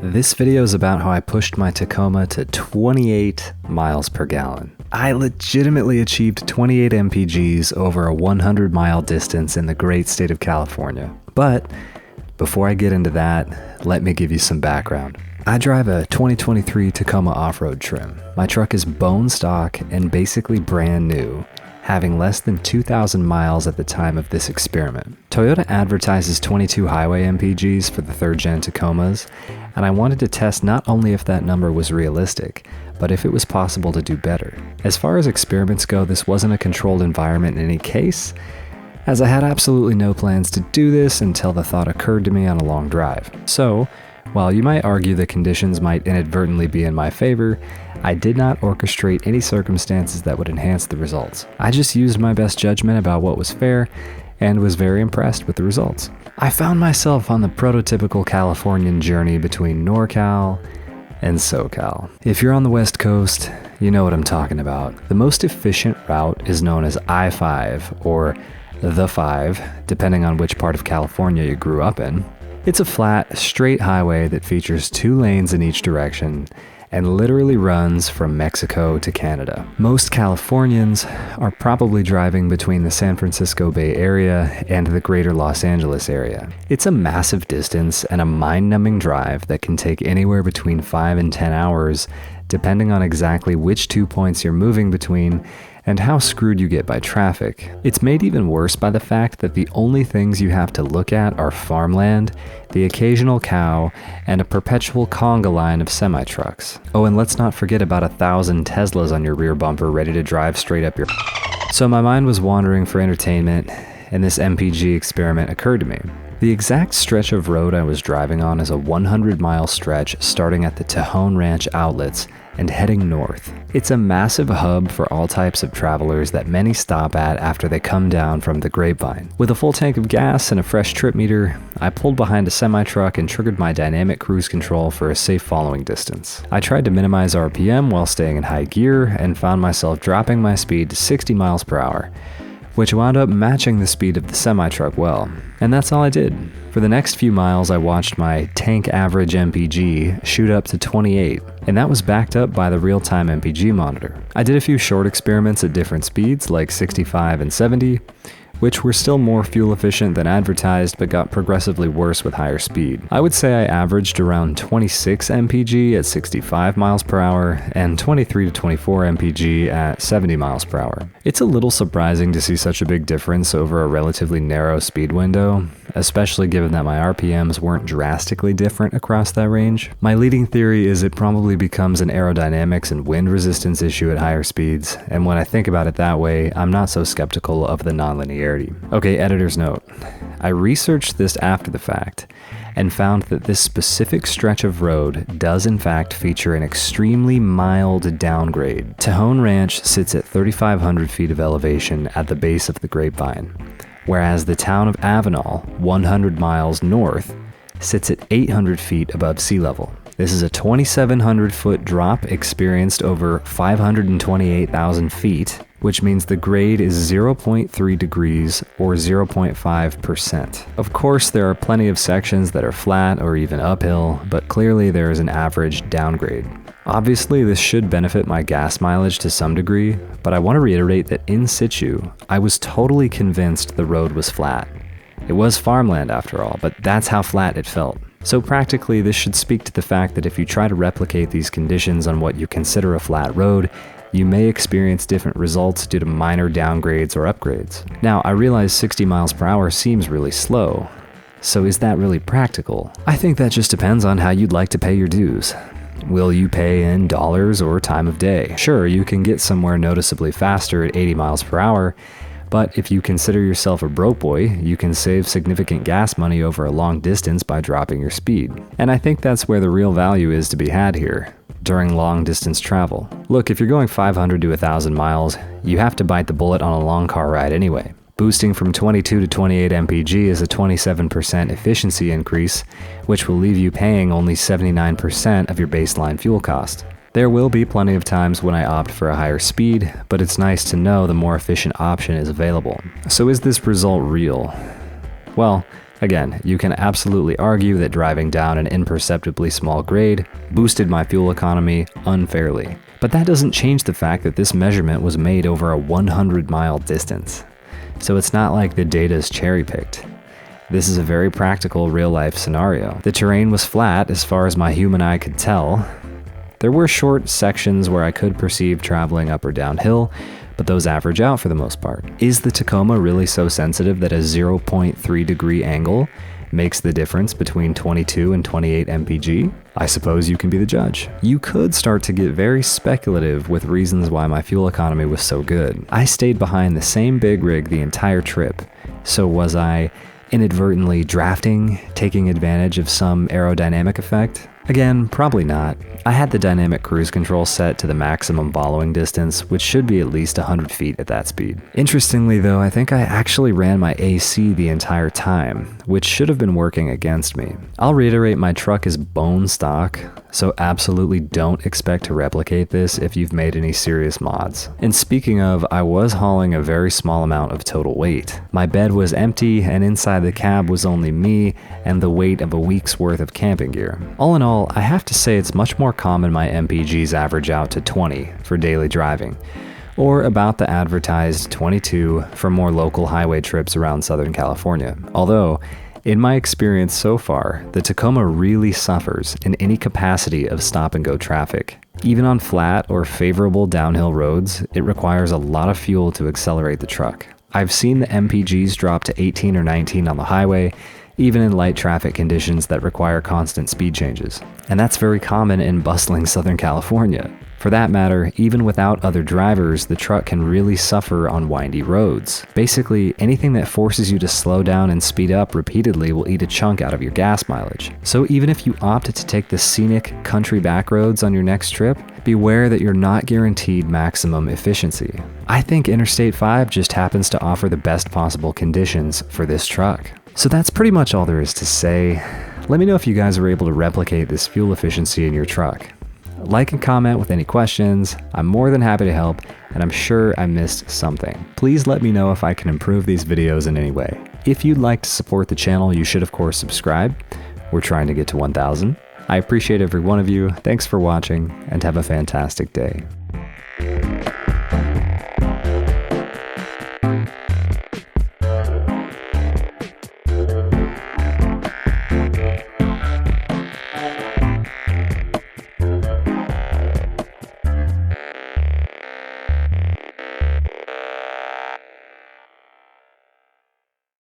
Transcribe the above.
This video is about how I pushed my Tacoma to 28 miles per gallon. I legitimately achieved 28 MPGs over a 100-mile distance in the great state of California. But before I get into that, let me give you some background. I drive a 2023 Tacoma off-road trim. My truck is bone stock and basically brand new, having less than 2,000 miles at the time of this experiment. Toyota advertises 22 highway MPGs for the third-gen Tacomas, and I wanted to test not only if that number was realistic, but if it was possible to do better. As far as experiments go, this wasn't a controlled environment in any case, as I had absolutely no plans to do this until the thought occurred to me on a long drive. So, while you might argue the conditions might inadvertently be in my favor, I did not orchestrate any circumstances that would enhance the results. I just used my best judgment about what was fair and was very impressed with the results. I found myself on the prototypical Californian journey between NorCal and SoCal. If you're on the West Coast, you know what I'm talking about. The most efficient route is known as I-5 or the 5, depending on which part of California you grew up in. It's a flat, straight highway that features 2 lanes in each direction and literally runs from Mexico to Canada. Most Californians are probably driving between the San Francisco Bay Area and the greater Los Angeles area. It's a massive distance and a mind-numbing drive that can take anywhere between 5 and 10 hours, depending on exactly which 2 points you're moving between and how screwed you get by traffic. It's made even worse by the fact that the only things you have to look at are farmland, the occasional cow, and a perpetual conga line of semi-trucks. Oh, and let's not forget about 1,000 Teslas on your rear bumper ready to drive straight up your... So my mind was wandering for entertainment, and this MPG experiment occurred to me. The exact stretch of road I was driving on is a 100-mile stretch starting at the Tejon Ranch outlets and heading north. It's a massive hub for all types of travelers that many stop at after they come down from the Grapevine. With a full tank of gas and a fresh trip meter, I pulled behind a semi-truck and triggered my dynamic cruise control for a safe following distance. I tried to minimize RPM while staying in high gear and found myself dropping my speed to 60 miles per hour, which wound up matching the speed of the semi-truck well. And that's all I did. For the next few miles, I watched my tank average MPG shoot up to 28, and that was backed up by the real-time MPG monitor. I did a few short experiments at different speeds, like 65 and 70, which were still more fuel efficient than advertised, but got progressively worse with higher speed. I would say I averaged around 26 MPG at 65 miles per hour and 23 to 24 MPG at 70 miles per hour. It's a little surprising to see such a big difference over a relatively narrow speed window, especially given that my RPMs weren't drastically different across that range. My leading theory is it probably becomes an aerodynamics and wind resistance issue at higher speeds, and when I think about it that way, I'm not so skeptical of the nonlinearity. Okay, editor's note. I researched this after the fact and found that this specific stretch of road does in fact feature an extremely mild downgrade. Tejon Ranch sits at 3,500 feet of elevation at the base of the Grapevine, whereas the town of Avenal, 100 miles north, sits at 800 feet above sea level. This is a 2,700 foot drop experienced over 528,000 feet, which means the grade is 0.3 degrees or 0.5%. Of course, there are plenty of sections that are flat or even uphill, but clearly there is an average downgrade. Obviously, this should benefit my gas mileage to some degree, but I want to reiterate that in situ, I was totally convinced the road was flat. It was farmland after all, but that's how flat it felt. So practically, this should speak to the fact that if you try to replicate these conditions on what you consider a flat road, you may experience different results due to minor downgrades or upgrades. Now, I realize 60 miles per hour seems really slow. So is that really practical? I think that just depends on how you'd like to pay your dues. Will you pay in dollars or time of day? Sure, you can get somewhere noticeably faster at 80 miles per hour, but if you consider yourself a broke boy, you can save significant gas money over a long distance by dropping your speed. And I think that's where the real value is to be had here, during long distance travel. Look, if you're going 500 to 1,000 miles, you have to bite the bullet on a long car ride anyway. Boosting from 22 to 28 MPG is a 27% efficiency increase, which will leave you paying only 79% of your baseline fuel cost. There will be plenty of times when I opt for a higher speed, but it's nice to know the more efficient option is available. So is this result real? Well, Again, you can absolutely argue that driving down an imperceptibly small grade boosted my fuel economy unfairly. But that doesn't change the fact that this measurement was made over a 100-mile distance. So it's not like the data is cherry-picked. This is a very practical real-life scenario. The terrain was flat as far as my human eye could tell. There were short sections where I could perceive traveling up or downhill, but those average out for the most part. Is the Tacoma really so sensitive that a 0.3 degree angle makes the difference between 22 and 28 MPG? I suppose you can be the judge. You could start to get very speculative with reasons why my fuel economy was so good. I stayed behind the same big rig the entire trip, so was I inadvertently drafting, taking advantage of some aerodynamic effect? Again, probably not. I had the dynamic cruise control set to the maximum following distance, which should be at least 100 feet at that speed. Interestingly though, I think I actually ran my AC the entire time, which should have been working against me. I'll reiterate, my truck is bone stock, so absolutely don't expect to replicate this if you've made any serious mods. And speaking of, I was hauling a very small amount of total weight. My bed was empty, and inside the cab was only me and the weight of a week's worth of camping gear. All in all, I have to say it's much more common my MPGs average out to 20 for daily driving, or about the advertised 22 for more local highway trips around Southern California. Although, in my experience so far, the Tacoma really suffers in any capacity of stop-and-go traffic. Even on flat or favorable downhill roads, it requires a lot of fuel to accelerate the truck. I've seen the MPGs drop to 18 or 19 on the highway, even in light traffic conditions that require constant speed changes. And that's very common in bustling Southern California. For that matter, even without other drivers, the truck can really suffer on windy roads. Basically, anything that forces you to slow down and speed up repeatedly will eat a chunk out of your gas mileage. So even if you opt to take the scenic country back roads on your next trip, beware that you're not guaranteed maximum efficiency. I think Interstate 5 just happens to offer the best possible conditions for this truck. So that's pretty much all there is to say. Let me know if you guys were able to replicate this fuel efficiency in your truck. Like and comment with any questions. I'm more than happy to help, and I'm sure I missed something. Please let me know if I can improve these videos in any way. If you'd like to support the channel, you should of course subscribe. We're trying to get to 1,000. I appreciate every one of you. Thanks for watching, and have a fantastic day.